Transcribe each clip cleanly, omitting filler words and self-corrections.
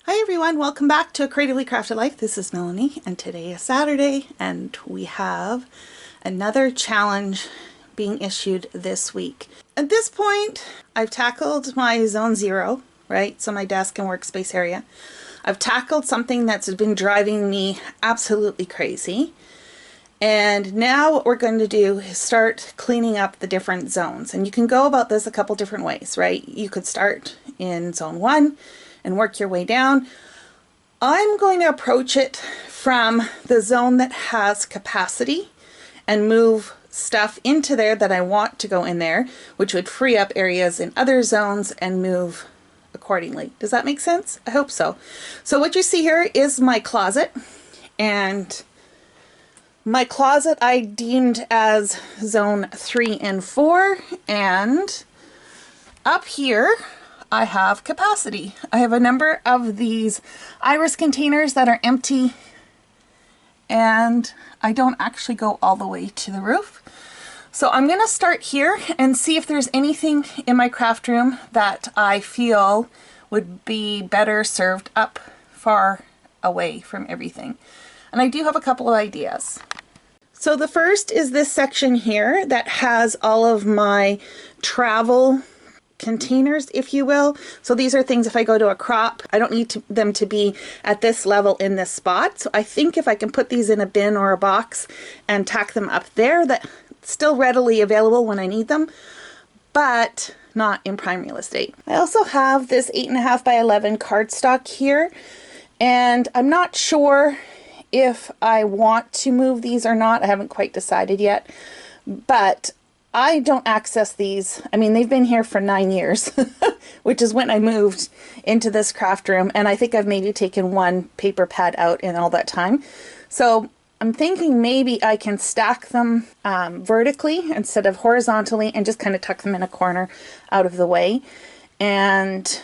Hi everyone, welcome back to A Creatively Crafted Life. This is Melanie and today is Saturday and we have another challenge being issued this week. At this point, I've tackled my zone 0, right? So my desk and workspace area. I've tackled something that's been driving me absolutely crazy. And now what we're going to do is start cleaning up the different zones. And you can go about this a couple different ways, right? You could start in zone 1 and work your way down. I'm going to approach it from the zone that has capacity and move stuff into there that I want to go in there, which would free up areas in other zones and move accordingly. Does that make sense? I hope so. So what you see here is my closet, and my closet I deemed as zone 3 and 4, and up here I have capacity. I have a number of these iris containers that are empty, and I don't actually go all the way to the roof. So I'm going to start here and see if there's anything in my craft room that I feel would be better served up far away from everything. And I do have a couple of ideas. So the first is this section here that has all of my travel containers, if you will. So these are things if I go to a crop, I don't need them to be at this level in this spot. So I think if I can put these in a bin or a box and tack them up there, that's still readily available when I need them, but not in prime real estate. I also have this 8.5 by 11 cardstock here, and I'm not sure if I want to move these or not. I haven't quite decided yet, but I don't access these. I mean, they've been here for 9 years, which is when I moved into this craft room, and I think I've maybe taken one paper pad out in all that time. So I'm thinking maybe I can stack them vertically instead of horizontally and just kind of tuck them in a corner out of the way and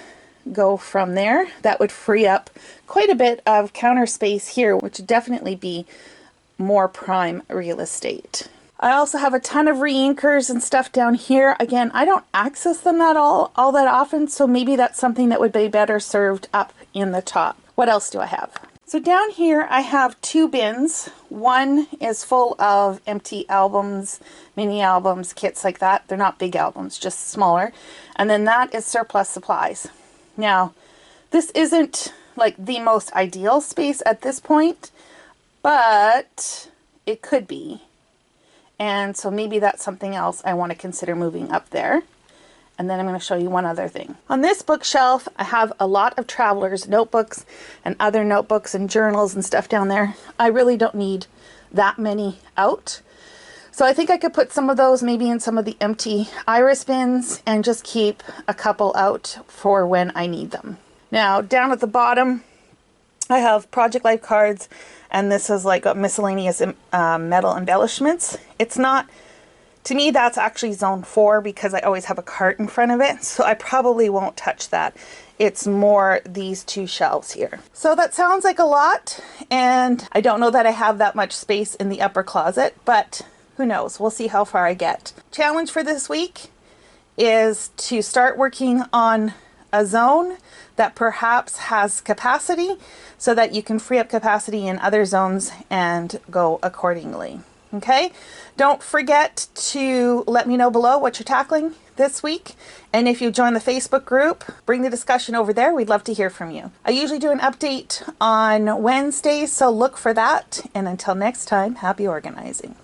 go from there. That would free up quite a bit of counter space here, which would definitely be more prime real estate. I also have a ton of re-inkers and stuff down here. Again, I don't access them at all that often, so maybe that's something that would be better served up in the top. What else do I have? So down here I have 2 bins. One is full of empty albums, mini albums, kits like that. They're not big albums, just smaller. And then that is surplus supplies. Now, this isn't like the most ideal space at this point, but it could be. And so maybe that's something else I want to consider moving up there. And then I'm going to show you one other thing. On this bookshelf, I have a lot of travelers' notebooks and other notebooks and journals and stuff down there. I really don't need that many out. So I think I could put some of those maybe in some of the empty iris bins and just keep a couple out for when I need them. Now, down at the bottom, I have Project Life cards, and this is like a miscellaneous metal embellishments. It's not, to me, that's actually zone 4 because I always have a cart in front of it, so I probably won't touch that. It's more these 2 shelves here. So that sounds like a lot, and I don't know that I have that much space in the upper closet, but who knows? We'll see how far I get. Challenge for this week is to start working on a zone that perhaps has capacity so that you can free up capacity in other zones and go accordingly. Okay? Don't forget to let me know below what you're tackling this week. And if you join the Facebook group, bring the discussion over there. We'd love to hear from you. I usually do an update on Wednesdays, so look for that. And until next time, happy organizing.